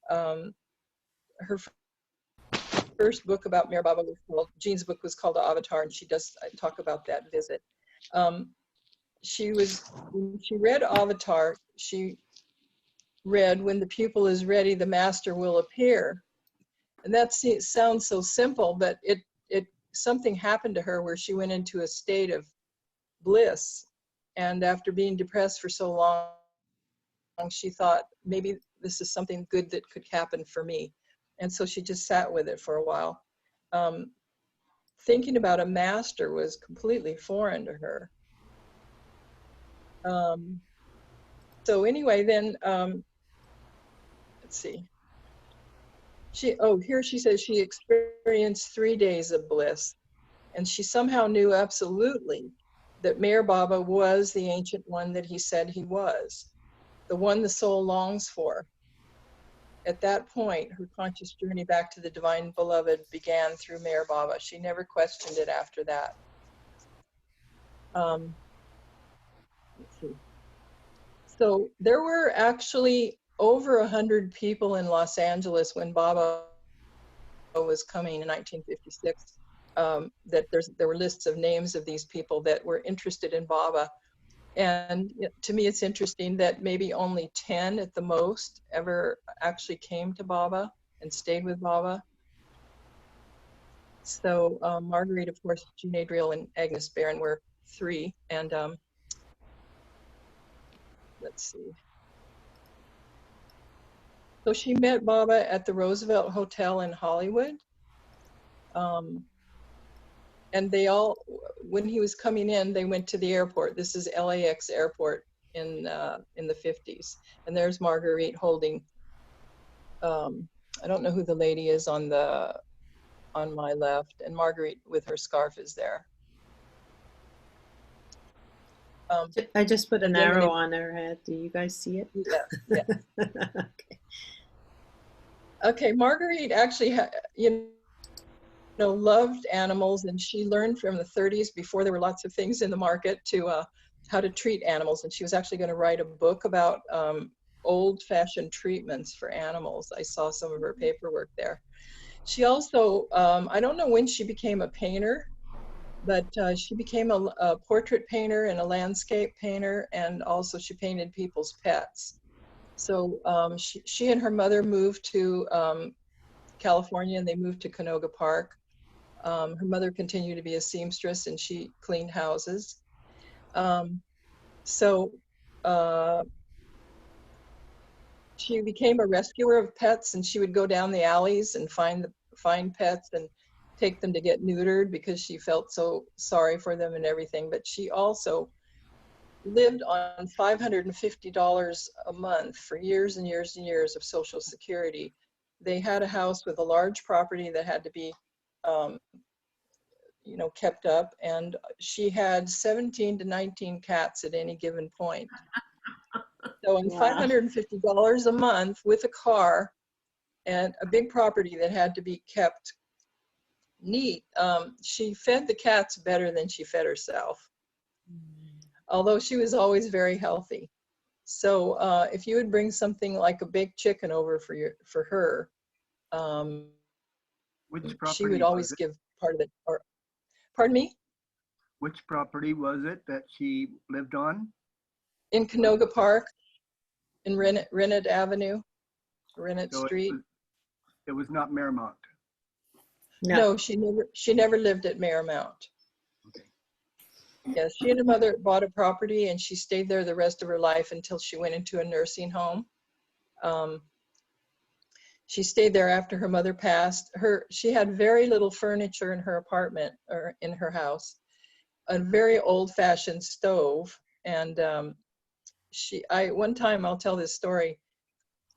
Her first book about Meher Baba was called, Jean's book was called Avatar, and she does talk about that visit. When she read Avatar, she read, "When the pupil is ready, the master will appear." And that sounds so simple, but something happened to her where she went into a state of bliss. And after being depressed for so long, she thought, maybe this is something good that could happen for me. And so she just sat with it for a while. Thinking about a master was completely foreign to her. So anyway, then, let's see. Here she says she experienced 3 days of bliss, and she somehow knew absolutely that Meher Baba was the ancient one that he said he was, the one the soul longs for. At that point, her conscious journey back to the divine beloved began through Meher Baba. She never questioned it after that. Let's see. So there were actually over 100 people in Los Angeles when Baba was coming in 1956. There were lists of names of these people that were interested in Baba. And to me, it's interesting that maybe only 10 at the most ever actually came to Baba and stayed with Baba. So Marguerite, of course, Jean Adriel, and Agnes Barron were 3. And let's see. So she met Baba at the Roosevelt Hotel in Hollywood. And they all, when he was coming in, they went to the airport. This is LAX airport in the 50s. And there's Marguerite holding, I don't know who the lady is on my left, and Marguerite with her scarf is there. I just put an arrow on her head. Do you guys see it? Yeah. Okay. Okay, Marguerite actually, loved animals, and she learned from the 30s, before there were lots of things in the market, to how to treat animals. And she was actually going to write a book about old-fashioned treatments for animals. I saw some of her paperwork there. She also, I don't know when she became a painter, but she became a portrait painter and a landscape painter, and also she painted people's pets. So she and her mother moved to California, and they moved to Canoga Park. Her mother continued to be a seamstress, and she cleaned houses. She became a rescuer of pets, and she would go down the alleys and find pets and take them to get neutered because she felt so sorry for them and everything. But she also lived on $550 a month for years and years and years of Social Security. They had a house with a large property that had to be, kept up, and she had 17 to 19 cats at any given point. So on $550 a month with a car and a big property that had to be kept neat, she fed the cats better than she fed herself, although she was always very healthy. So if you would bring something like a baked chicken over for her, she would always give part of it. Or, pardon me? Which property was it that she lived on? In Canoga Park, in Rennet Avenue, Rennet Street. It was not Marymount. No, she never lived at Marymount. Okay. Yeah, she and her mother bought a property, and she stayed there the rest of her life until she went into a nursing home. She stayed there after her mother passed. She had very little furniture in her apartment or in her house, a very old-fashioned stove. And one time, I'll tell this story,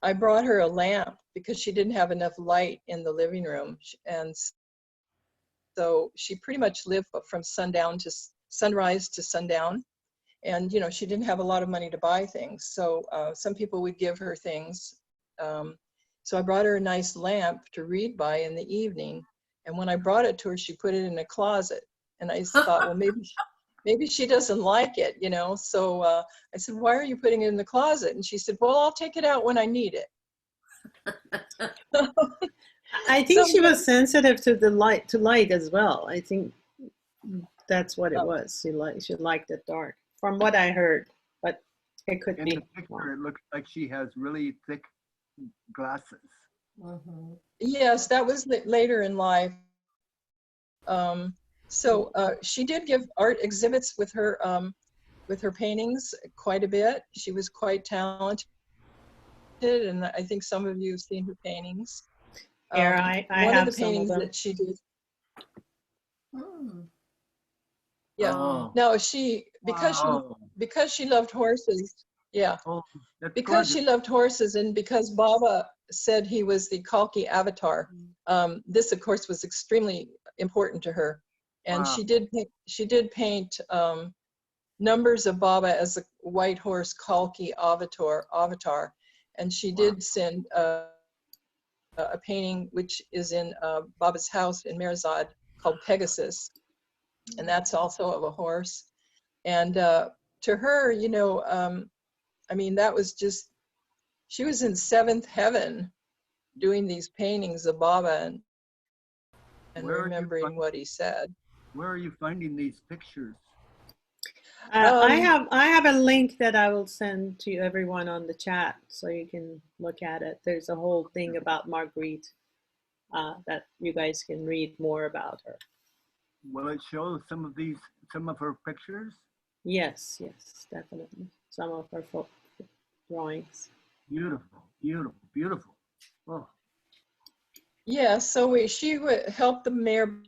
I brought her a lamp because she didn't have enough light in the living room. And so she pretty much lived from sunrise to sundown. And, she didn't have a lot of money to buy things. So some people would give her things. So I brought her a nice lamp to read by in the evening. And when I brought it to her, she put it in a closet. And I thought, well, maybe she doesn't like it, So I said, why are you putting it in the closet? And she said, well, I'll take it out when I need it. I think So she was sensitive to the light as well. I think that's what it was. She liked it dark, from what I heard, but it could In be the picture, wrong. it looks like she has really thick glasses. yes, that was later in life. So she did give art exhibits with her paintings quite a bit. She was quite talented, and I think some of you have seen her paintings. Here, I One of the have some of paintings them. that she did, Hmm. yeah. Oh, No, wow. because she loved horses, yeah. Oh, that's Because gorgeous. she loved horses and because Baba said he was the Kalki avatar, this of course was extremely important to her. And Wow. she did paint numbers of Baba as a white horse Kalki avatar. And she did send a painting which is in Baba's house in Merzad called Pegasus. And that's also of a horse. And to her, you know, I mean, that was just, she was in seventh heaven doing these paintings of Baba and remembering what he said. Where are you finding these pictures? I have a link that I will send to everyone on the chat so you can look at it. There's a whole thing about Marguerite that you guys can read more about her. Will it show some of her pictures? Yes, definitely. Some of her drawings. Beautiful, beautiful, beautiful. Oh, Yeah, so she would help the Mayor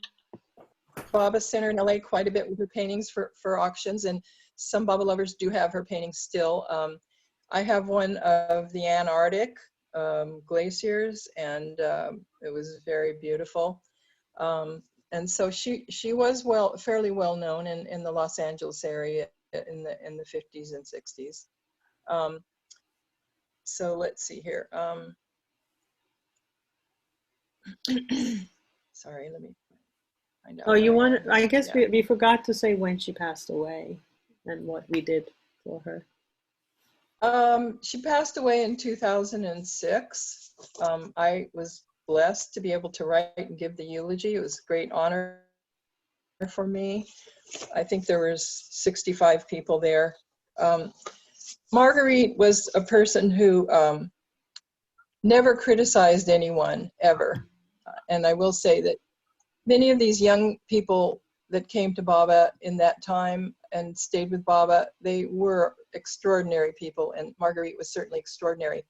Baba Center in LA quite a bit with her paintings for auctions, and some Baba lovers do have her paintings still. I have one of the Antarctic glaciers, and it was very beautiful. And so she was fairly well known in the Los Angeles area in the 50s and 60s. So let's see here. Sorry, let me find out. Oh, you want? here. I guess Yeah. we forgot to say when she passed away and what we did for her. She passed away in 2006. I was blessed to be able to write and give the eulogy. It was a great honor for me. I think there was 65 people there. Marguerite was a person who never criticized anyone, ever. And I will say that many of these young people that came to Baba in that time and stayed with Baba, they were extraordinary people, and Marguerite was certainly extraordinary.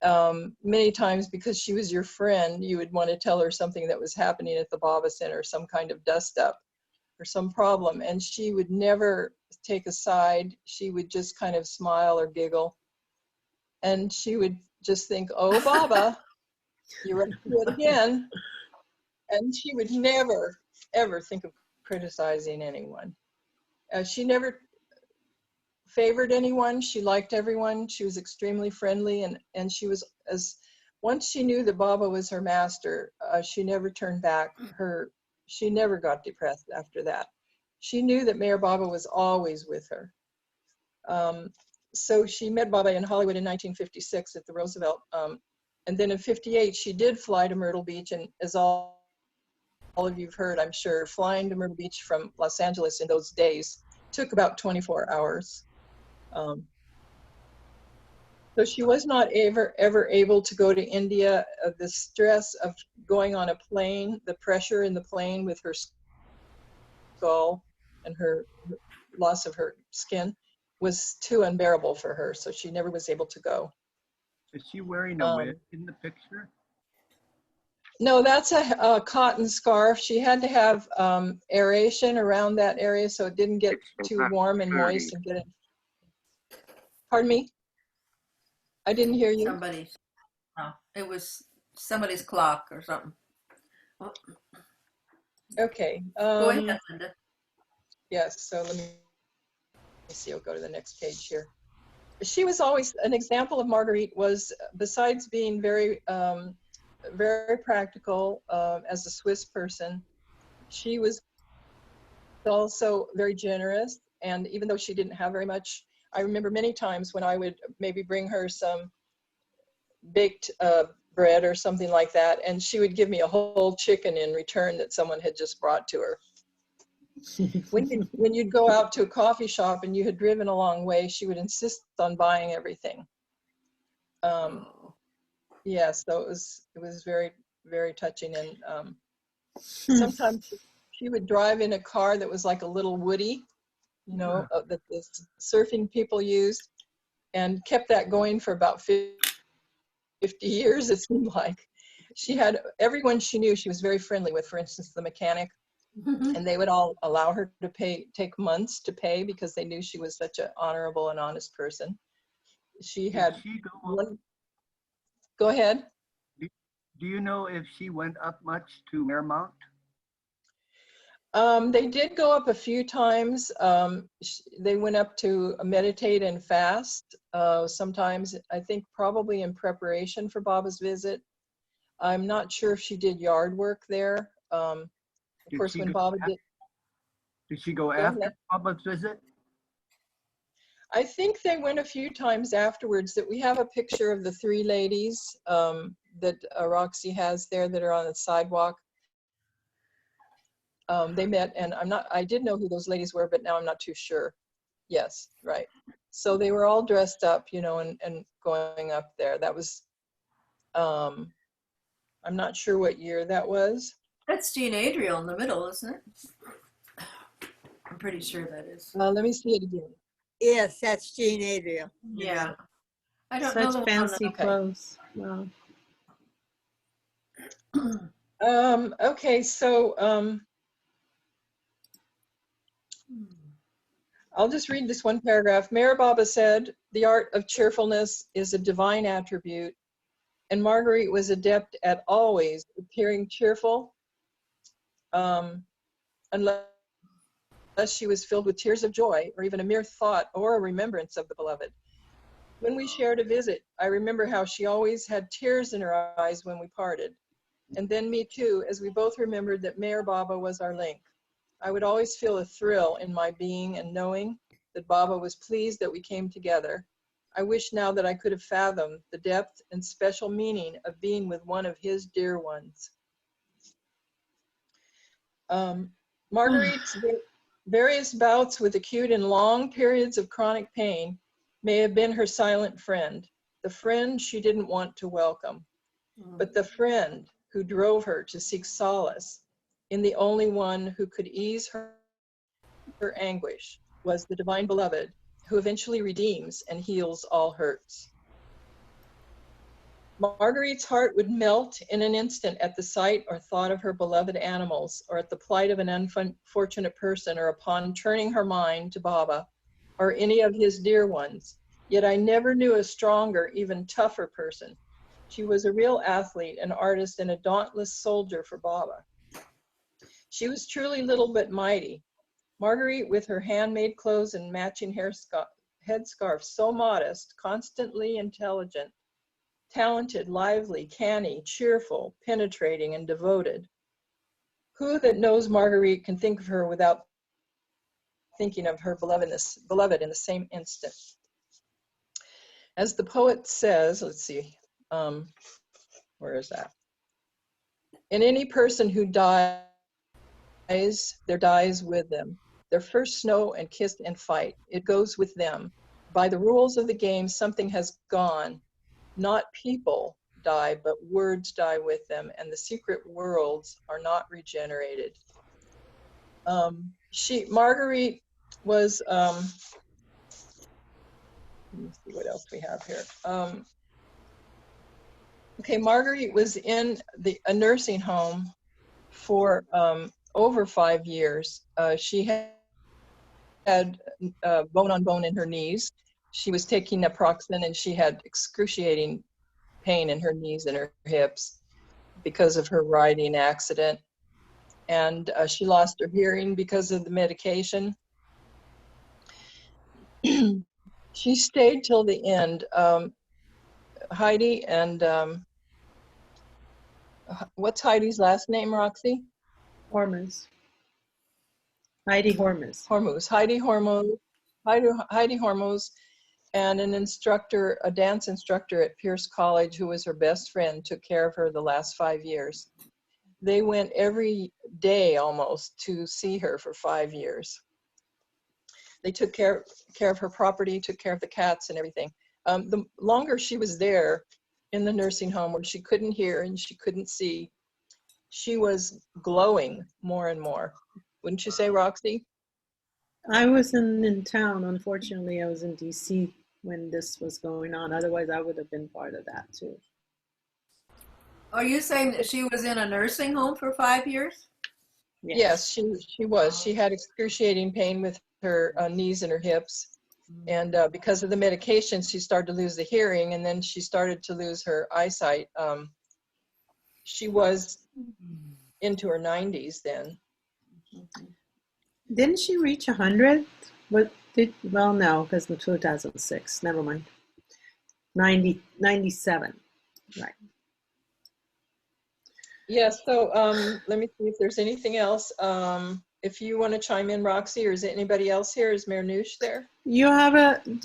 Many times, because she was your friend, you would want to tell her something that was happening at the Baba Center, some kind of dust up or some problem, and she would never take a side. She would just kind of smile or giggle, and she would just think, oh, Baba, you're up to it again. And she would never, ever think of criticizing anyone. She never favored anyone. She liked everyone. She was extremely friendly, and she was, once she knew that Baba was her master, she never turned back. She never got depressed after that. She knew that Mayor Baba was always with her. So she met Baba in Hollywood in 1956 at the Roosevelt. And then in 58, she did fly to Myrtle Beach, and as all of you've heard, I'm sure, flying to Myrtle Beach from Los Angeles in those days took about 24 hours. So she was not ever able to go to India. The stress of going on a plane, the pressure in the plane with her skull and her loss of her skin was too unbearable for her. So she never was able to go. is she wearing a wig in the picture? No, that's a cotton scarf. She had to have aeration around that area so it didn't get too warm and moist and get it. Pardon me? I didn't hear you. Somebody's, it was somebody's clock or something. Oh, Okay. go ahead, Linda. Yes, so let me see. I'll go to the next page here. She was always, an example of Marguerite was, besides being very, very practical as a Swiss person, she was also very generous. And even though she didn't have very much, I remember many times when I would maybe bring her some baked bread or something like that, and she would give me a whole chicken in return that someone had just brought to her. When you'd go out to a coffee shop and you had driven a long way, she would insist on buying everything. Yeah, so it was very, very touching. And sometimes she would drive in a car that was like a little Woody, you know, that the surfing people used, and kept that going for about 50 years, it seemed like. She had everyone she knew she was very friendly with, for instance, the mechanic, and they would all allow her to take months to pay because they knew she was such an honorable and honest person. She had one. Go ahead. Do you know if she went up much to Marymount? They did go up a few times. They went up to meditate and fast. Sometimes, I think probably in preparation for Baba's visit. I'm not sure if she did yard work there. Of course, when Baba did. Did she go after Baba's visit? I think they went a few times afterwards. That we have a picture of the three ladies that Roxy has there that are on the sidewalk. They met, and I did know who those ladies were, but now I'm not too sure. Yes, right. So they were all dressed up, you know, and going up there. That was, I'm not sure what year that was. That's Jean Adriel in the middle, isn't it? I'm pretty sure that is. Let me see it again. Yes, that's Jean Adriel. Yeah. I don't know Such fancy clothes. Wow. Okay, so I'll just read this one paragraph. Mayor Baba said, "The art of cheerfulness is a divine attribute, and Marguerite was adept at always appearing cheerful, unless she was filled with tears of joy, or even a mere thought or a remembrance of the beloved. When we shared a visit, I remember how she always had tears in her eyes when we parted, and then me too, as we both remembered that Mayor Baba was our link. I would always feel a thrill in my being and knowing that Baba was pleased that we came together. I wish now that I could have fathomed the depth and special meaning of being with one of his dear ones." Marguerite's various bouts with acute and long periods of chronic pain may have been her silent friend, the friend she didn't want to welcome, but the friend who drove her to seek solace in the only one who could ease her anguish, was the divine beloved, who eventually redeems and heals all hurts. Marguerite's heart would melt in an instant at the sight or thought of her beloved animals, or at the plight of an unfortunate person, or upon turning her mind to Baba or any of his dear ones. Yet I never knew a stronger, even tougher person. She was a real athlete, an artist, and a dauntless soldier for Baba. She was truly little but mighty. Marguerite, with her handmade clothes and matching headscarf, so modest, constantly intelligent, talented, lively, canny, cheerful, penetrating, and devoted. Who that knows Marguerite can think of her without thinking of her beloved in the same instant? As the poet says, let's see, where is that? In any person who dies, there dies with them. Their first snow and kiss and fight, it goes with them. By the rules of the game, something has gone. Not people die, but words die with them, and the secret worlds are not regenerated. Marguerite was, let me see what else we have here. Okay, Marguerite was in a nursing home for over 5 years. She had bone on bone in her knees. She was taking naproxen, and she had excruciating pain in her knees and her hips because of her riding accident. And she lost her hearing because of the medication. She stayed till the end. Heidi and, what's Heidi's last name, Roxy? Hormuz. Heidi Hormuz. Hormuz. Heidi Hormuz and an instructor, a dance instructor at Pierce College, who was her best friend, took care of her the last 5 years. They went every day almost to see her for 5 years. They took care of her property, took care of the cats and everything. The longer she was there in the nursing home, where she couldn't hear and she couldn't see, she was glowing more and more. Wouldn't you say, Roxy? I wasn't in town. Unfortunately, I was in DC when this was going on. Otherwise, I would have been part of that too. Are you saying that she was in a nursing home for 5 years? Yes, she was. She had excruciating pain with her knees and her hips. And because of the medication, she started to lose the hearing, and then she started to lose her eyesight. She was into her 90s then. Didn't she reach 100? Well, no, because in 2006. Never mind. 97. Right. Yes, so let me see if there's anything else. If you want to chime in, Roxy, or is anybody else here? Is Marnouche there? Do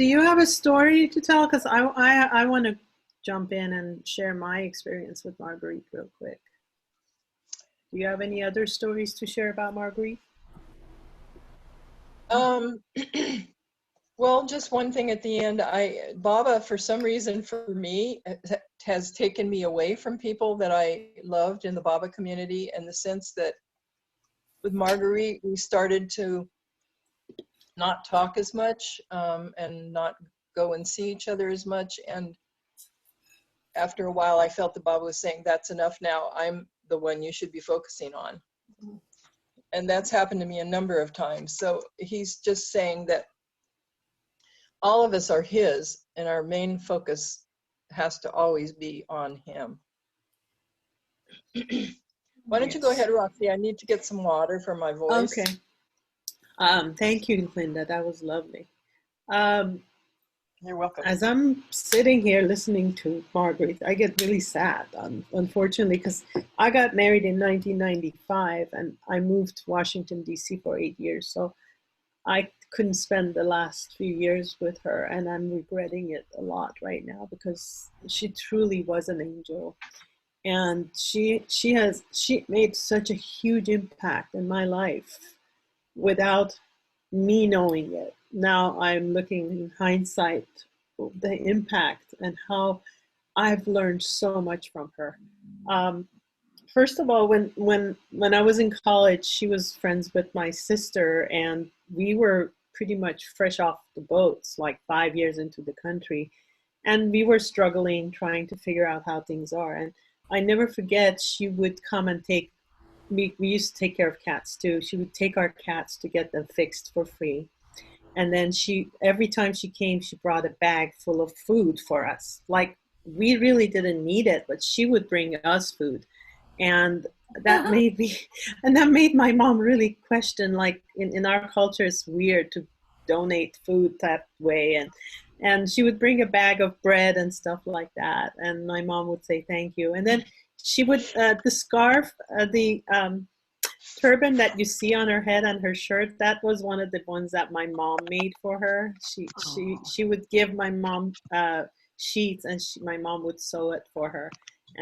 you have a story to tell? Because I want to jump in and share my experience with Marguerite real quick. Do you have any other stories to share about Marguerite? Well, just one thing at the end. Baba, for some reason, for me, has taken me away from people that I loved in the Baba community, in the sense that with Marguerite, we started to not talk as much and not go and see each other as much. And after a while, I felt that Baba was saying, that's enough now. I'm the one you should be focusing on. And that's happened to me a number of times. So he's just saying that all of us are his, and our main focus has to always be on him. Why don't you go ahead, Roxy? I need to get some water for my voice. Okay. Thank you, Linda. That was lovely. You're welcome. As I'm sitting here listening to Marguerite, I get really sad, unfortunately, because I got married in 1995 and I moved to Washington, D.C. for 8 years. So I couldn't spend the last few years with her, and I'm regretting it a lot right now, because she truly was an angel. And she made such a huge impact in my life without me knowing it. Now I'm looking in hindsight the impact and how I've learned so much from her. First of all, when I was in college, she was friends with my sister, and we were pretty much fresh off the boats, like 5 years into the country, and we were struggling, trying to figure out how things are. And I never forget, she would come and we used to take care of cats too. She would take our cats to get them fixed for free. And then every time she came, she brought a bag full of food for us. Like, we really didn't need it, but she would bring us food. And that made my mom really question, like, in our culture, it's weird to donate food that way. And she would bring a bag of bread and stuff like that. And my mom would say, thank you. And then she would, the scarf, the turban that you see on her head and her shirt, that was one of the ones that my mom made for her. She would give my mom sheets, and my mom would sew it for her.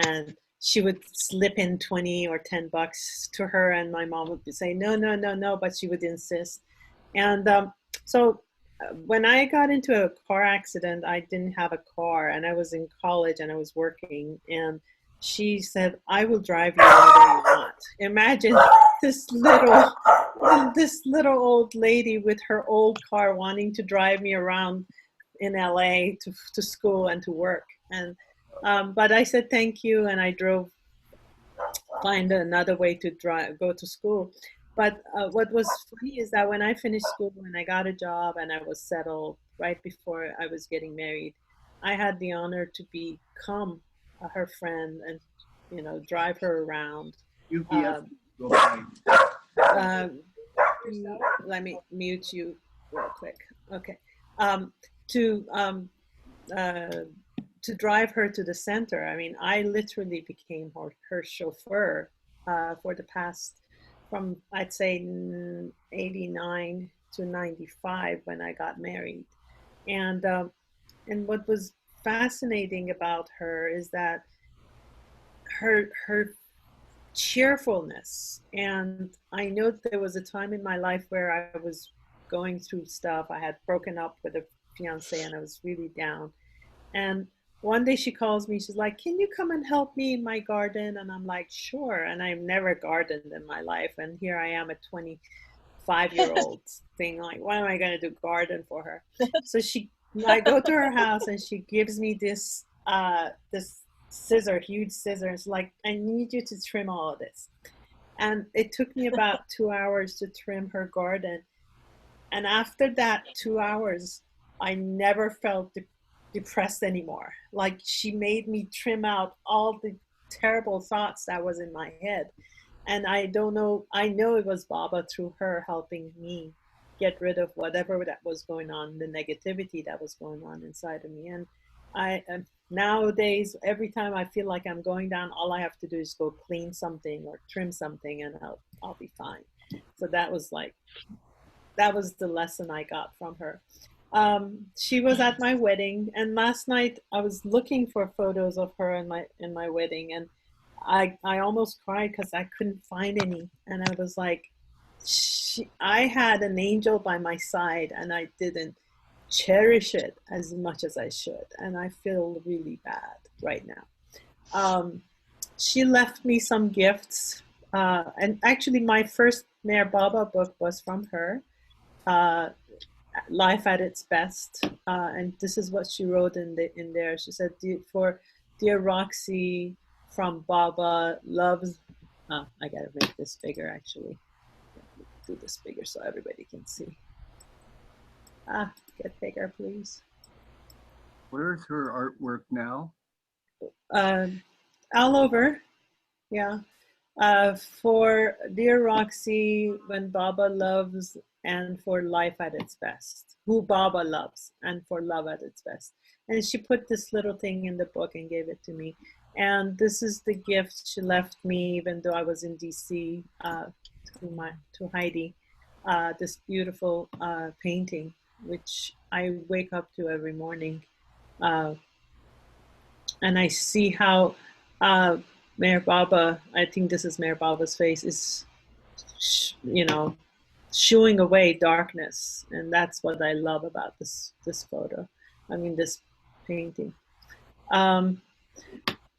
And she would slip in 20 or $10 to her, and my mom would say, no, but she would insist. And so when I got into a car accident, I didn't have a car, and I was in college and I was working, and she said, I will drive you anywhere you want. Imagine this little old lady with her old car wanting to drive me around in LA to school and to work. And but I said thank you, and I find another way to go to school. But what was funny is that when I finished school and I got a job and I was settled right before I was getting married, I had the honor to become her friend and, drive her around. Let me mute you real quick. Okay. To drive her to the center. I mean, I literally became her chauffeur for the past, from I'd say 89 to 95 when I got married. And And what was fascinating about her is that her cheerfulness. And I know there was a time in my life where I was going through stuff. I had broken up with a fiance and I was really down. And one day she calls me, she's like, can you come and help me in my garden? And I'm like, sure. And I've never gardened in my life. And here I am, a 25-year-old thing, like, what am I going to do garden for her? So I go to her house and she gives me this huge scissors, like, I need you to trim all of this. And it took me about 2 hours to trim her garden. And after that 2 hours, I never felt depressed anymore. Like, she made me trim out all the terrible thoughts that was in my head. And I know it was Baba, through her, helping me get rid of whatever that was going on, the negativity that was going on inside of me. And nowadays, every time I feel like I'm going down, all I have to do is go clean something or trim something, and I'll be fine. So that was the lesson I got from her. She was at my wedding, and last night I was looking for photos of her in my wedding, and I almost cried because I couldn't find any. And I was like, I had an angel by my side and I didn't cherish it as much as I should. And I feel really bad right now. She left me some gifts. And actually my first Mayor Baba book was from her, Life at Its Best. And this is what she wrote in there. She said, Dear Roxy, from Baba, loves, I gotta make this bigger actually. Do this bigger so everybody can see. Get bigger, please. Where's her artwork now? All over, yeah. For Dear Roxy, When Baba Loves, and for Life at Its Best. Who Baba Loves, and for Love at Its Best. And she put this little thing in the book and gave it to me. And this is the gift she left me, even though I was in DC, to Heidi. This beautiful painting, which I wake up to every morning. And I see how Mayor Baba, I think this is Mayor Baba's face, is, shooing away darkness. And that's what I love about this photo. I mean, this painting.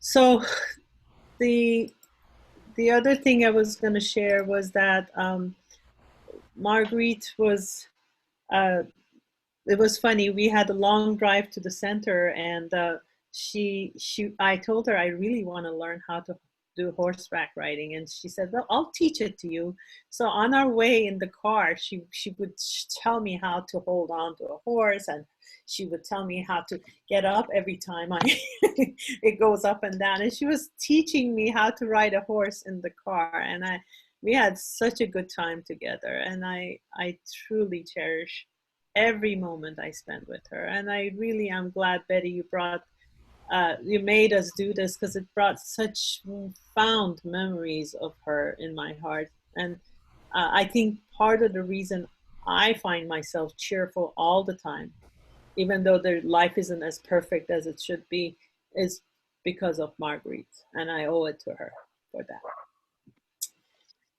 So the other thing I was going to share was that Marguerite was, it was funny. We had a long drive to the center, and I told her I really want to learn how to do horseback riding, and she said, well, I'll teach it to you. So on our way in the car, she would tell me how to hold on to a horse, and she would tell me how to get up every time it goes up and down. And she was teaching me how to ride a horse in the car, and we had such a good time together. And I truly cherish every moment I spent with her. And I really am glad, Betty, you made us do this, because it brought such fond memories of her in my heart. And I think part of the reason I find myself cheerful all the time, even though their life isn't as perfect as it should be, is because of Marguerite. And I owe it to her for that.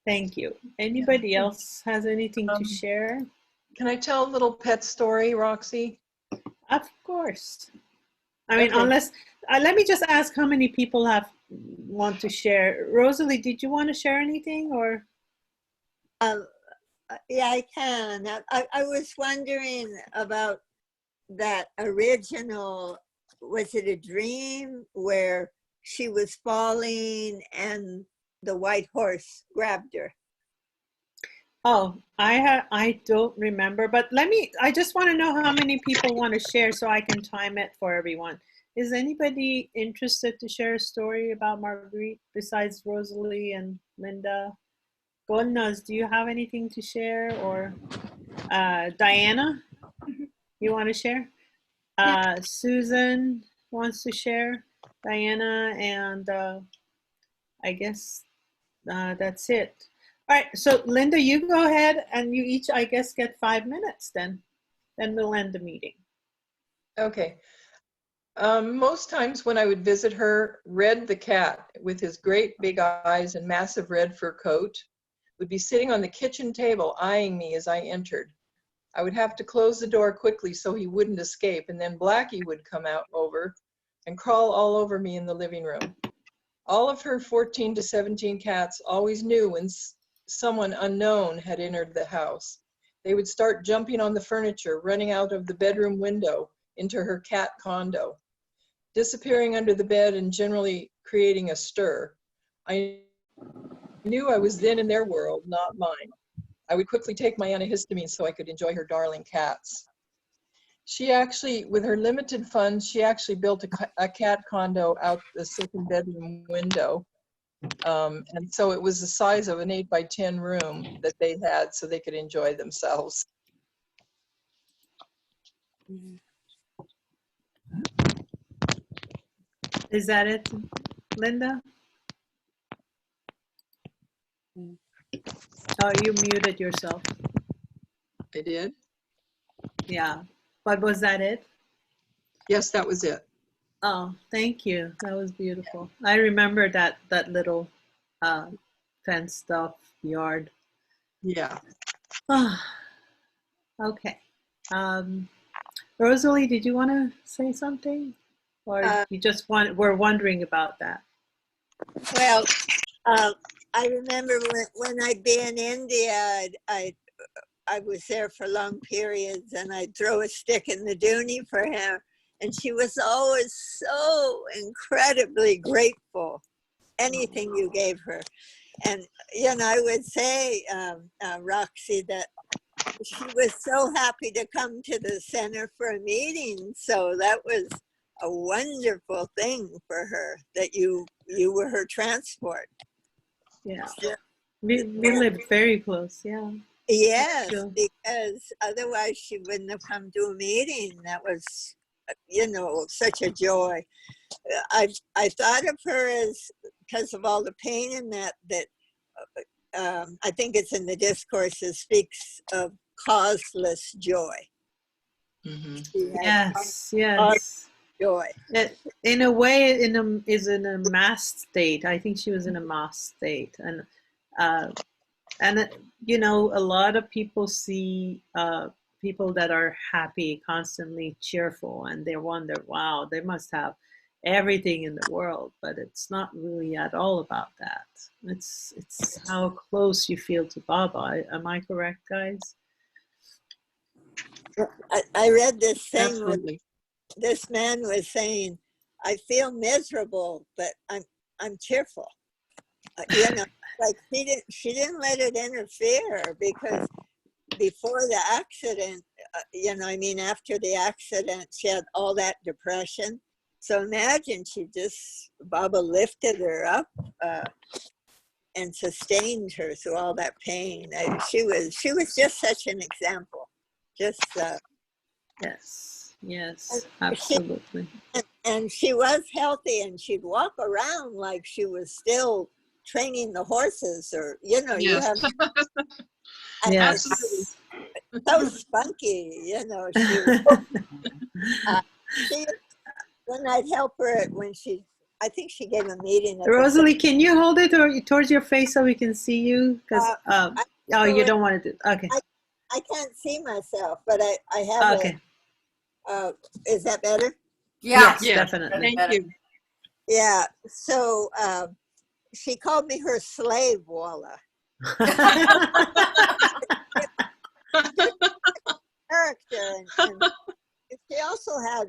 Thank you. Anybody else has anything to share? Can I tell a little pet story, Roxy? Of course. I mean, Okay. unless, let me just ask how many people want to share. Rosalie, did you want to share anything, or? Yeah, I can. I was wondering about that original, was it a dream where she was falling and the white horse grabbed her? Oh, I don't remember, but I just want to know how many people want to share so I can time it for everyone. Is anybody interested to share a story about Marguerite besides Rosalie and Linda? Golnaz, do you have anything to share? Or Diana, you want to share? Susan wants to share. Diana, and I guess that's it. All right, so Linda, you go ahead, and you each, I guess, get 5 minutes then. Then we'll end the meeting. Okay. Most times when I would visit her, Red the cat, with his great big eyes and massive red fur coat, would be sitting on the kitchen table eyeing me as I entered. I would have to close the door quickly so he wouldn't escape, and then Blackie would come out over and crawl all over me in the living room. All of her 14 to 17 cats always knew when someone unknown had entered the house. They would start jumping on the furniture, running out of the bedroom window into her cat condo, disappearing under the bed and generally creating a stir. I knew I was then in their world, not mine. I would quickly take my antihistamine so I could enjoy her darling cats. She actually, with her limited funds, she actually built a cat condo out the second bedroom window. And so it was the size of an 8 by 10 room that they had so they could enjoy themselves. Is that it, Linda? Oh, you muted yourself. I did? Yeah. But was that it? Yes, that was it. Oh, thank you. That was beautiful. I remember that little fenced off yard. Yeah. Okay. Rosalie, did you want to say something? Or you just were wondering about that? Well, I remember when I'd be in India, I was there for long periods, and I'd throw a stick in the dooney for him, and she was always so incredibly grateful. Anything you gave her, and I would say, Roxy, that she was so happy to come to the center for a meeting. So that was a wonderful thing for her, that you were her transport. Yeah. So, We lived very close, yeah. yes, Sure. because otherwise she wouldn't have come to a meeting. That was, such a joy. I thought of her as, because of all the pain in that I think it's in the discourses, speaks of causeless joy. Mm-hmm. Yes. Joy. In a way, is in a masked state. I think she was in a masked state, and a lot of people see people that are happy, constantly cheerful, and they wonder, wow, they must have everything in the world, but it's not really at all about that. It's how close you feel to Baba. Am I correct, guys? I read this thing. Absolutely. This man was saying, I feel miserable, but I'm cheerful. Like she didn't let it interfere, because before the accident, after the accident, she had all that depression. So imagine Baba lifted her up and sustained her through all that pain. She was just such an example. Just Yes, absolutely. And she was healthy, and she'd walk around like she was still training the horses, or Yes. you have. Yes. So spunky, she, when I'd help her I think she gave a meeting. Rosalie, can you hold it towards your face so we can see you? Because you don't want to do. Okay. I can't see myself, but I have. Okay. Is that better? Yeah. Yes, Yeah. definitely. Thank you. Yeah. So she called me her slave, Walla. Character, and she also had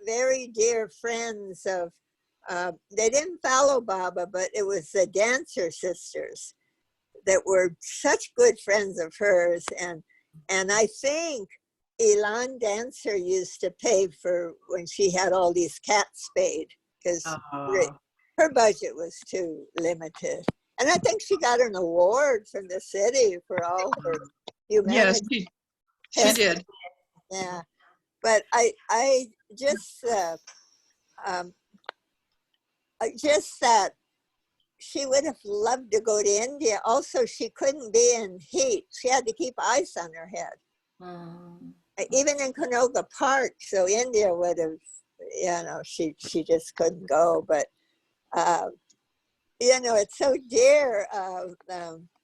very dear friends of. They didn't follow Baba, but it was the dancer sisters that were such good friends of hers, and I think Elan Dancer used to pay for when she had all these cats spayed, because her budget was too limited. And I think she got an award from the city for all her humanity. Yes, she did. Yeah, but I just that she would have loved to go to India. Also, she couldn't be in heat. She had to keep ice on her head. Even in Canoga Park, so India would have she just couldn't go. But it's so dear.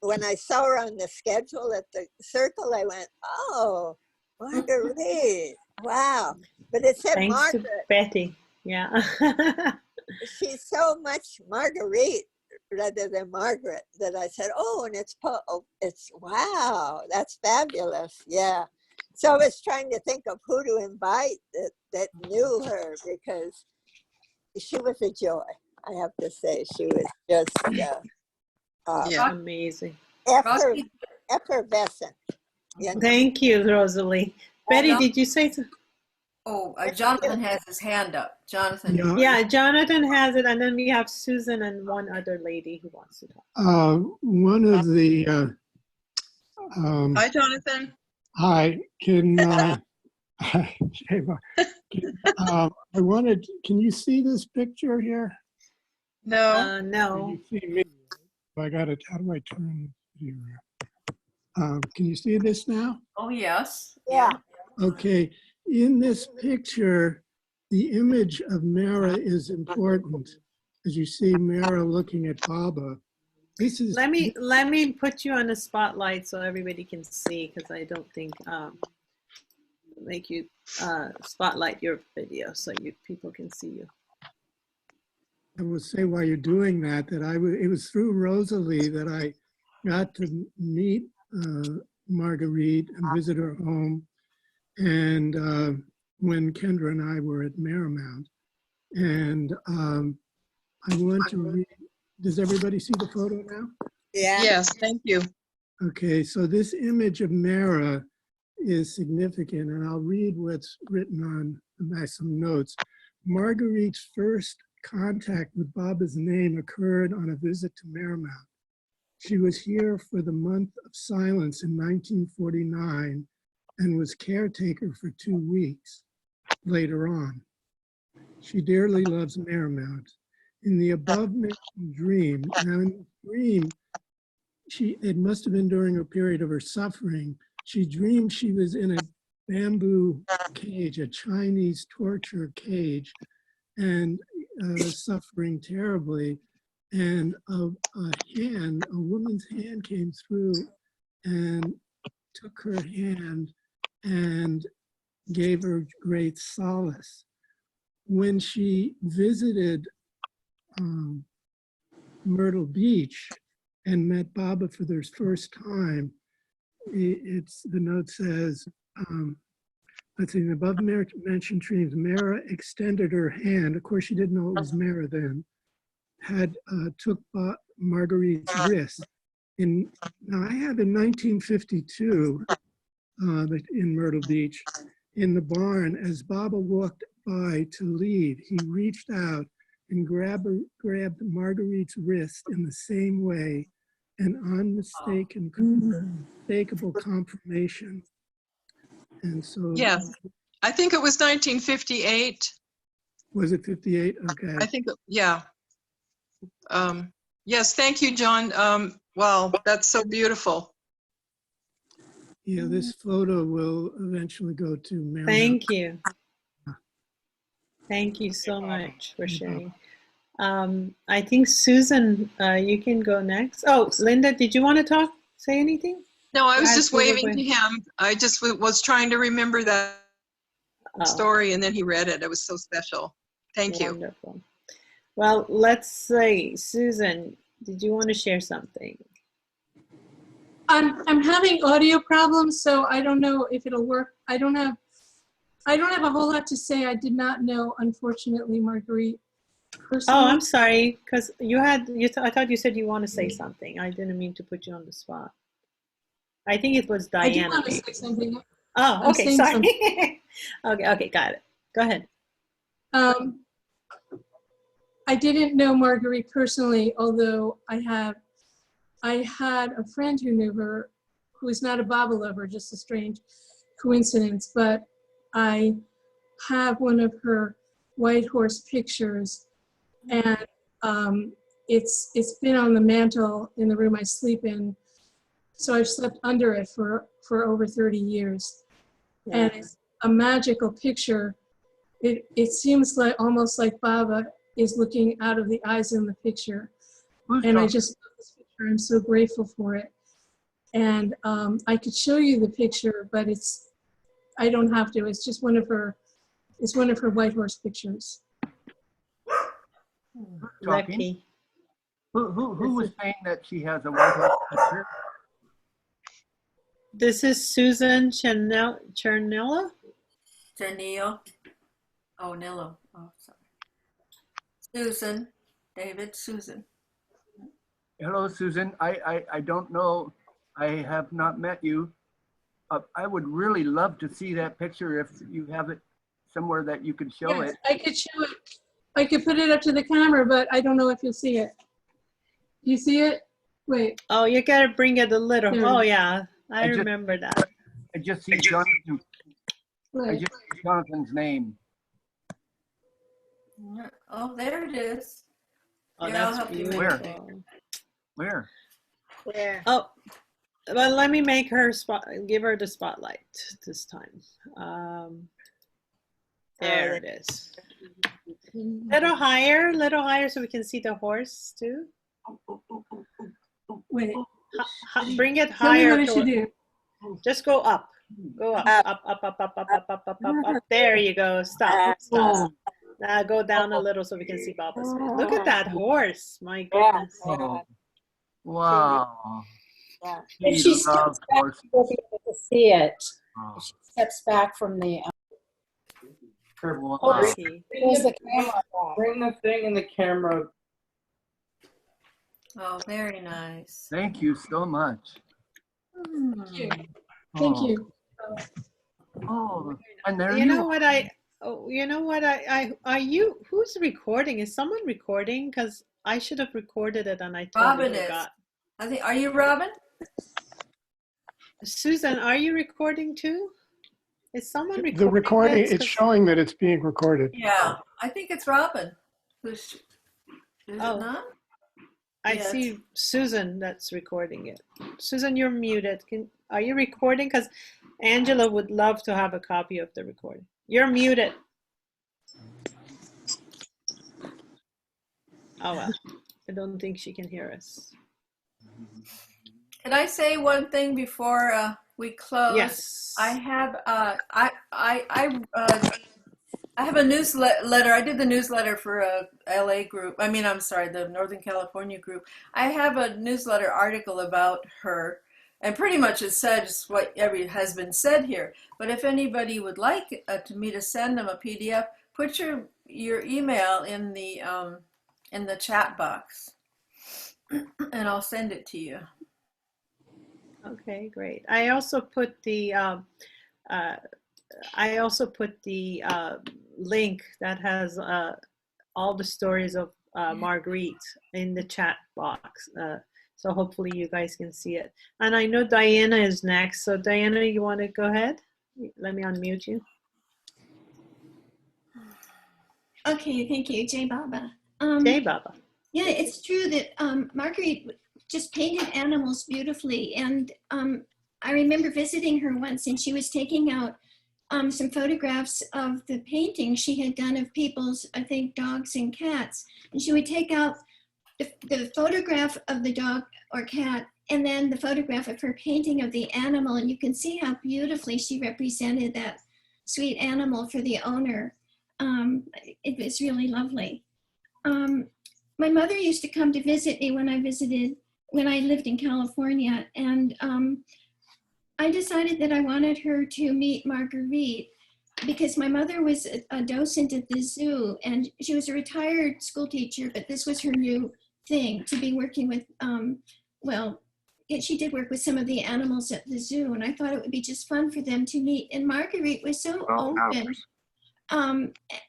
When I saw her on the schedule at the Circle, I went, "Oh, Marguerite, wow!" But it said Thanks Margaret. to Betty. Yeah. She's so much Marguerite rather than Margaret that I said, "Oh, and it's wow, that's fabulous." Yeah. So I was trying to think of who to invite that knew her, because she was a joy. I have to say, she was just Yeah. Amazing. effervescent. Thank you, Rosalie. Betty, John- did you say so? Jonathan has his hand up. Jonathan. Yeah, Jonathan has it, and then we have Susan and one other lady who wants to talk. One of the Hi, Jonathan. hi, Sheva, I wanted, can you see this picture here? No. No. Can you see me? I got it. How do I turn the video around? Can you see this now? Oh, yes. Yeah. Okay. In this picture, the image of Mara is important. As you see Mara looking at Baba. This is Let me put you on the spotlight so everybody can see, because I don't think make you spotlight your video so people can see you. I will say while you're doing that, it was through Rosalie that I got to meet Marguerite and visit her home. And when Kendra and I were at Marymount. And I want to read, does everybody see the photo now? Yeah. Yes, thank you. Okay, so this image of Mara is significant, and I'll read what's written on some notes. Marguerite's first contact with Baba's name occurred on a visit to Marymount. She was here for the month of silence in 1949 and was caretaker for 2 weeks later on. She dearly loves Marymount. In the above mentioned dream, now in the dream, it must have been during a period of her suffering, she dreamed she was in a bamboo cage, a Chinese torture cage, and suffering terribly. And a woman's hand came through and took her hand and gave her great solace. When she visited Myrtle Beach and met Baba for the first time, the note says, let's see, in the above mentioned dreams, Mara extended her hand. Of course, she didn't know it was Mara then. Took Marguerite's wrist. Now I have in 1952 in Myrtle Beach, in the barn, as Baba walked by to leave, he reached out and grabbed Marguerite's wrist in the same way, an unmistakable confirmation. And so, Yes, I think it was 1958. Was it 58? Okay. I think, yeah. Yes, thank you, John. Wow, that's so beautiful. Yeah, this photo will eventually go to Mary. Thank you. Thank you so much for sharing. I think Susan, you can go next. Oh, Linda, did you want to say anything? No, I was just waving to him. I just was trying to remember that story, and then he read it. It was so special. Thank you. Wonderful. Well, let's say, Susan, did you want to share something? I'm having audio problems, so I don't know if it'll work. I don't have a whole lot to say. I did not know, unfortunately, Marguerite personally. Oh, I'm sorry, because I thought you said you want to say something. I didn't mean to put you on the spot. I think it was Diana. I do want to say something. Oh, okay, sorry. Okay, got it. Go ahead. I didn't know Marguerite personally, although I had a friend who knew her, who is not a Baba lover, just a strange coincidence, but I have one of her white horse pictures, and it's been on the mantle in the room I sleep in, so I've slept under it for over 30 years. Yeah. And it's a magical picture, it seems like almost like Baba is looking out of the eyes in the picture. Who's And I talking? just love this picture. I'm so grateful for it. And I could show you the picture, but I don't have to. It's just one of her white horse pictures. Talking? Lucky. Who was saying that she has a white horse picture? This is Susan Chernella. Janelle. Oh, Nillo. Oh, sorry. Susan. David, Susan. Hello, Susan. I don't know. I have not met you. I would really love to see that picture if you have it somewhere that you could show Yes, it. I could show it. I could put it up to the camera, but I don't know if you'll see it. You see it? Wait. Oh, you gotta bring it a little. There it Oh is. yeah, I I just- remember that. I just see Jonathan. I Wait. just see Jonathan's name. Oh, there it is. Oh, Yeah, I'll that's help you make Where? beautiful. Where? Where? Oh, well, let me make her give her the spotlight this time. There it is. Little higher so we can see the horse too. Wait. Bring it Tell me higher. what I should do. Just go up. Go up. Up. There you go. Stop. Stop. Now go down a little so we can see Baba's face. Look at that horse. My goodness. Oh, wow. Yeah. If she steps loves back, horses. you'll be able to see it. Oh, If she steps back from the, wow. Lucky. pulls the camera back. Bring the thing in the camera. Oh, very nice. Thank you so much. Thank you. Thank you. Oh, and there You know are. what are you, who's recording? Is someone recording? Because I should have recorded it and I totally Robin is. forgot. I think. Are you Robin? Susan, are you recording too? Is someone recording? The recording, this? it's 'Cause- showing that it's being recorded. Yeah, I think it's Robin. Is it Oh. not? I Yes. see Susan that's recording it. Susan, you're muted. Are you recording? Because Angela would love to have a copy of the recording. You're muted. Oh well, I don't think she can hear us. Can I say one thing before we close? Yes. I have I have a newsletter. I did the newsletter for a LA group. I'm sorry, the Northern California group. I have a newsletter article about her, and pretty much it says what has been said here. But if anybody would like me to send them a PDF, put your email in the chat box, and I'll send it to you. Okay, great. I also put the link that has all the stories of Marguerite in the chat box. So hopefully you guys can see it. And I know Diana is next. So Diana, you want to go ahead? Let me unmute you. Okay, thank you, Jay Baba. Hey, Baba. Yeah, it's true that Marguerite just painted animals beautifully. And I remember visiting her once and she was taking out some photographs of the paintings she had done of people's, I think, dogs and cats. And she would take out the photograph of the dog or cat and then the photograph of her painting of the animal. And you can see how beautifully she represented that sweet animal for the owner. It was really lovely. My mother used to come to visit me when I lived in California, and I decided that I wanted her to meet Marguerite because my mother was a docent at the zoo, and she was a retired school teacher, but this was her new thing, to be working with, she did work with some of the animals at the zoo, and I thought it would be just fun for them to meet. And Marguerite was so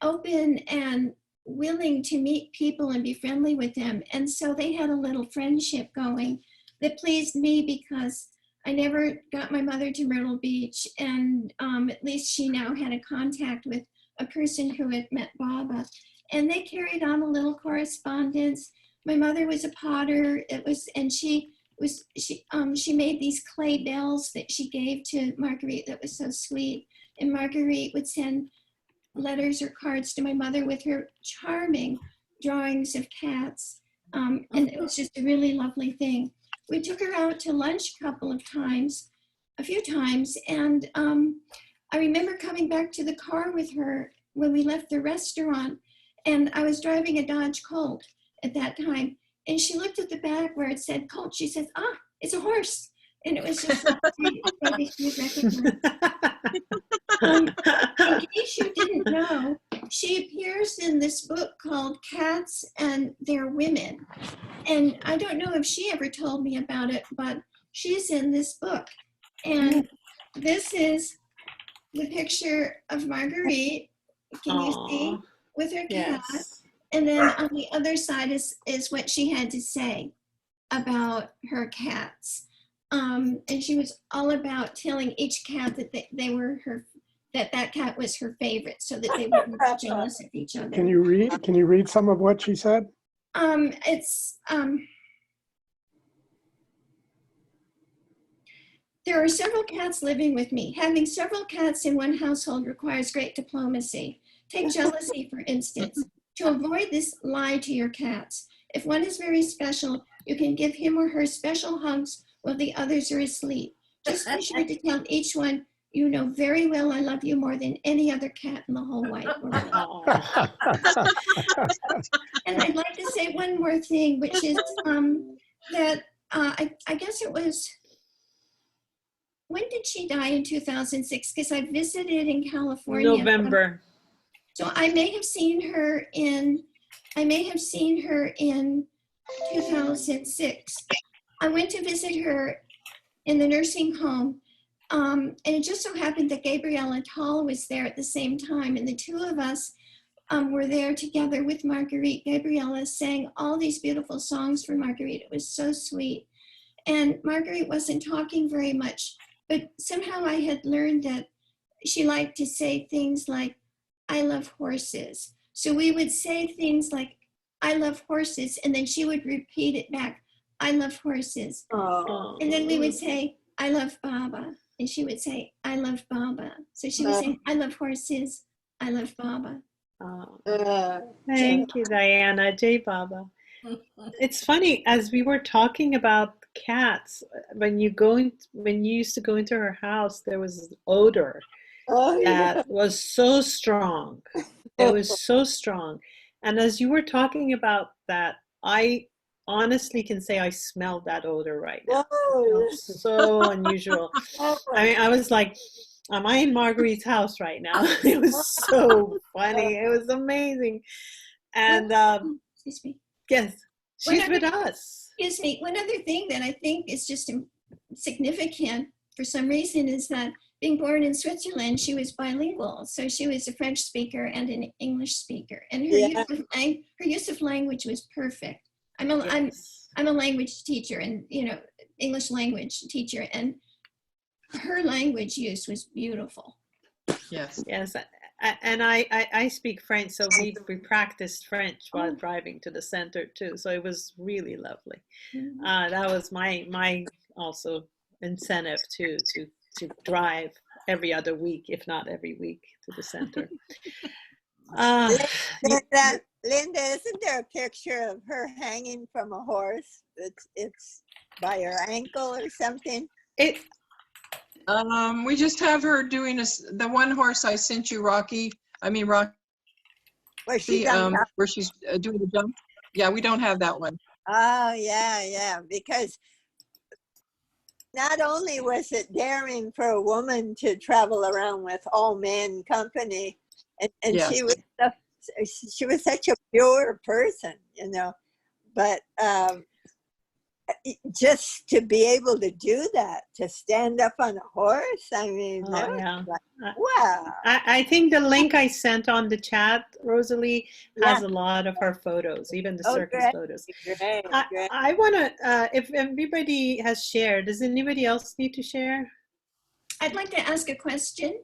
open and willing to meet people and be friendly with them. And so they had a little friendship going that pleased me because I never got my mother to Myrtle Beach, and at least she now had a contact with a person who had met Baba. And they carried on a little correspondence. My mother was a potter. She made these clay bells that she gave to Marguerite that was so sweet. And Marguerite would send letters or cards to my mother with her charming drawings of cats. And it was just a really lovely thing. We took her out to lunch a few times, and I remember coming back to the car with her when we left the restaurant, and I was driving a Dodge Colt at that time, and she looked at the back where it said Colt. She says, "Ah, it's a horse." And it was just like, maybe she would recognize. In case you didn't know, she appears in this book called Cats and Their Women. And I don't know if she ever told me about it, but she's in this book. And this is the picture of Marguerite. Can you see? With her cat. Yes. And then on the other side is what she had to say about her cats. And she was all about telling each cat that they were that cat was her favorite, so that they wouldn't be jealous of each other. Can you read? Can you read some of what she said? There are several cats living with me. Having several cats in one household requires great diplomacy. Take jealousy, for instance. To avoid this, lie to your cats. If one is very special, you can give him or her special hugs while the others are asleep. Just be sure to tell each one, you know very well I love you more than any other cat in the whole wide world. And I'd like to say one more thing, which is that I guess it was, when did she die in 2006? Because I visited in California. November. So I may have seen her in 2006. I went to visit her in the nursing home, and it just so happened that Gabriella Tall was there at the same time, and the two of us were there together with Marguerite. Gabriella sang all these beautiful songs for Marguerite. It was so sweet. And Marguerite wasn't talking very much, but somehow I had learned that she liked to say things like, I love horses. So we would say things like, I love horses, and then she would repeat it back, I love horses. Oh. And then we would say, I love Baba. And she would say, I love Baba. So she was saying, I love horses, I love Baba. Thank you, Diana. J Baba. It's funny, as we were talking about cats, when you used to go into her house, there was an odor that was so strong. It was so strong. And as you were talking about that, I honestly can say I smelled that odor right now. It was so unusual. I mean, I was like, am I in Marguerite's house right now? It was so funny. It was amazing. And Excuse me. yes, she's with us. Excuse me. One other thing that I think is just significant for some reason is that being born in Switzerland, she was bilingual. So she was a French speaker and an English speaker. And her use of language was perfect. I'm a language teacher, and English language teacher, and her language use was beautiful. Yes. Yes. And I speak French, so we practiced French while driving to the center too. So it was really lovely. That was my also incentive to drive every other week, if not every week, to the center. Linda, isn't there a picture of her hanging from a horse? It's by her ankle or something? We just have her doing the one horse I sent you, Rocky. Where she's doing the jump. Yeah, we don't have that one. Oh, yeah, because not only was it daring for a woman to travel around with all men company, and yes. she was such a pure person, but just to be able to do that, to stand up on a horse, I mean, wow. I think the link I sent on the chat, Rosalie, has a lot of her photos, even the circus photos. Great. I want to, if everybody has shared, does anybody else need to share? I'd like to ask a question.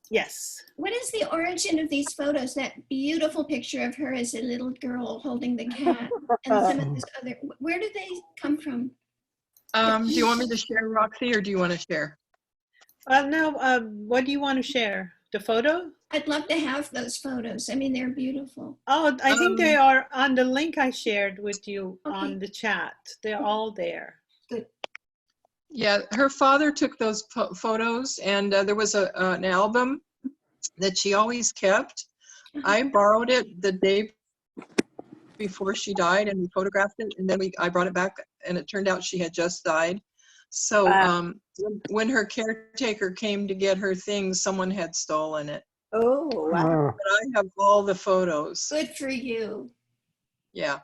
Yes. What is the origin of these photos? That beautiful picture of her as a little girl holding the cat, and some of this other. Where do they come from? Do you want me to share, Roxy, or do you want to share? No. What do you want to share? The photo? I'd love to have those photos. I mean, they're beautiful. Oh, I think they are on the link I shared with you on Okay. the chat. They're all there. Good. Yeah, her father took those photos, and there was an album that she always kept. I borrowed it the day before she died, and we photographed it, and then I brought it back, and it turned out she had just died. So when her caretaker came to get her things, someone had stolen it. Oh, wow. But I have all the photos. Good for you. Yeah.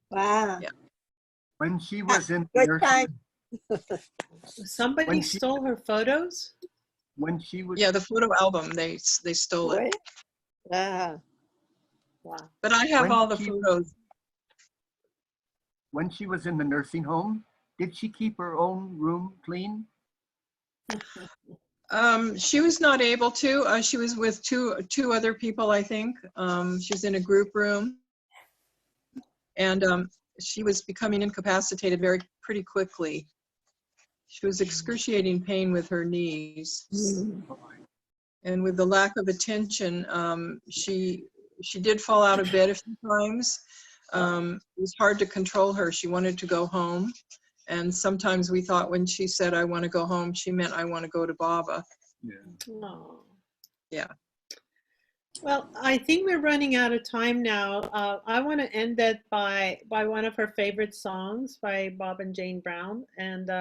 Wow. Yeah. When she was in Good nursing, time. Somebody When she- stole her photos? when she was Yeah, the photo album, they stole it. What? Wow. Wow. But I have When all the she- photos. when she was in the nursing home, did she keep her own room clean? She was not able to. She was with two other people, I think. She was in a group room, and she was becoming incapacitated pretty quickly. She was excruciating pain with her knees, and with the lack of attention, she did fall out of bed a few times. It was hard to control her. She wanted to go home. And sometimes we thought when she said, "I want to go home," she meant, "I want to go to Baba." Oh. Yeah. Well, I think we're running out of time now. I want to end it by one of her favorite songs by Bob and Jane Brown. And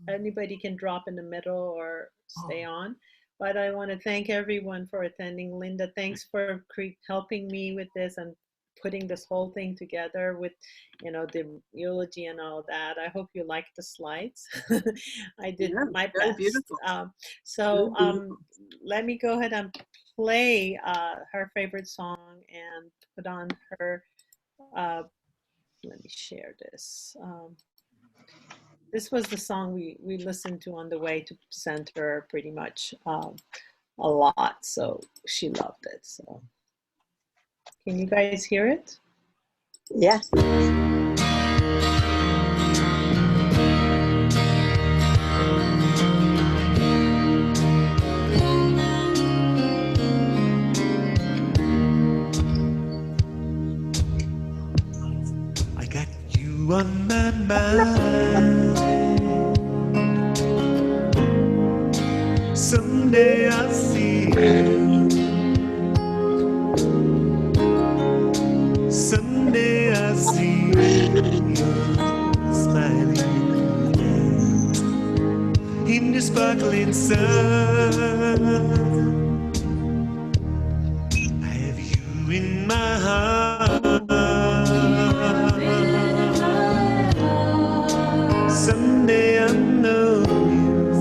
anybody can drop in the middle or stay on. But I want to thank everyone for attending. Linda, thanks for helping me with this and putting this whole thing together with, the eulogy and all that. I hope you liked the slides. I did my best. Very beautiful. So Very beautiful. let me go ahead and play her favorite song and put on her, let me share this. This was the song we listened to on the way to center pretty much a lot. So she loved it. So can you guys hear it? Yeah. I got you on my mind. Someday I'll see you. Someday I'll see you smiling in the sparkling sun. I have you in my heart. Someday I'll know you.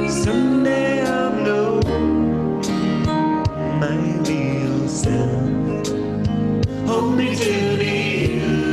Someday I'll know my real self. Hold me till the end.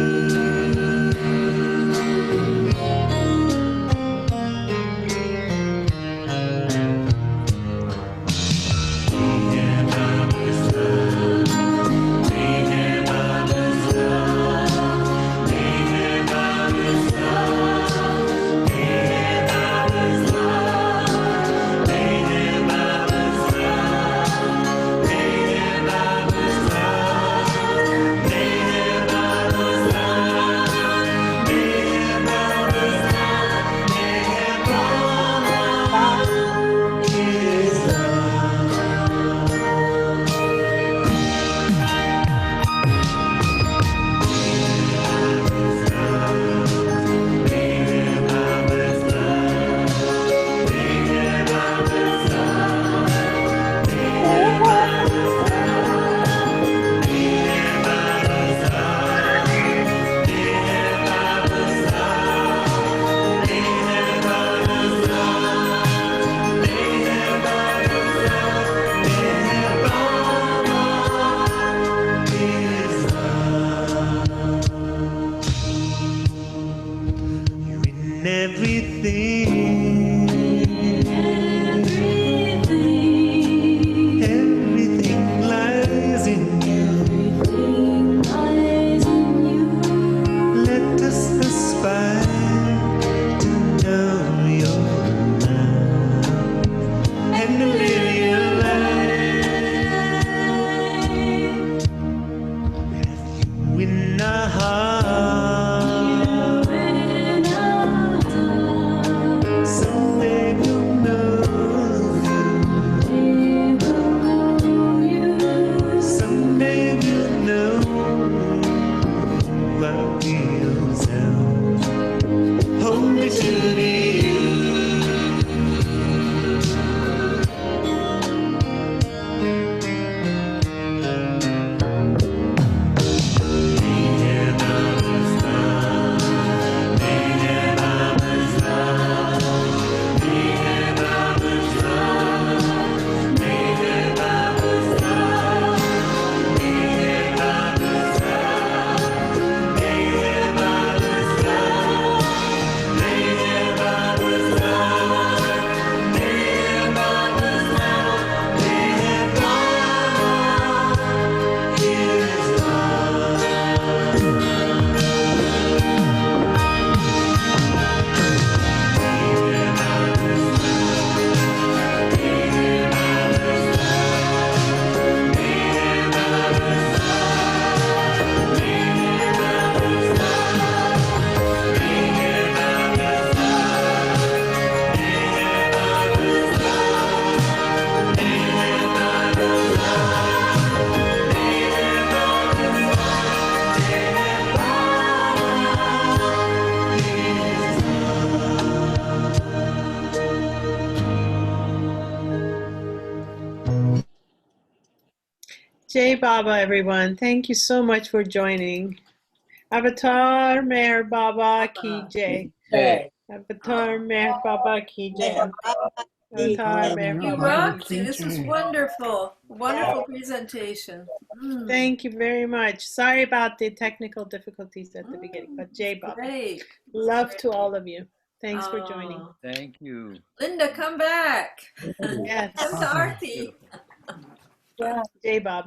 When our heart someday will know you. Someday we'll know what real sound. Hold me to you. Jai Baba, everyone. Thank you so much for joining. Avatar Meher Baba Ki Jai. Avatar Meher Baba Ki Jai. Avatar Meher Thank you, Baba Ki Roxy. Jai. This was wonderful. Wonderful presentation. Thank you very much. Sorry about the technical difficulties at the beginning, but Jai Baba. Great. Love to all of you. Thanks for joining. Thank you. Linda, come back. Yes. Come to Aarti. Jai Baba.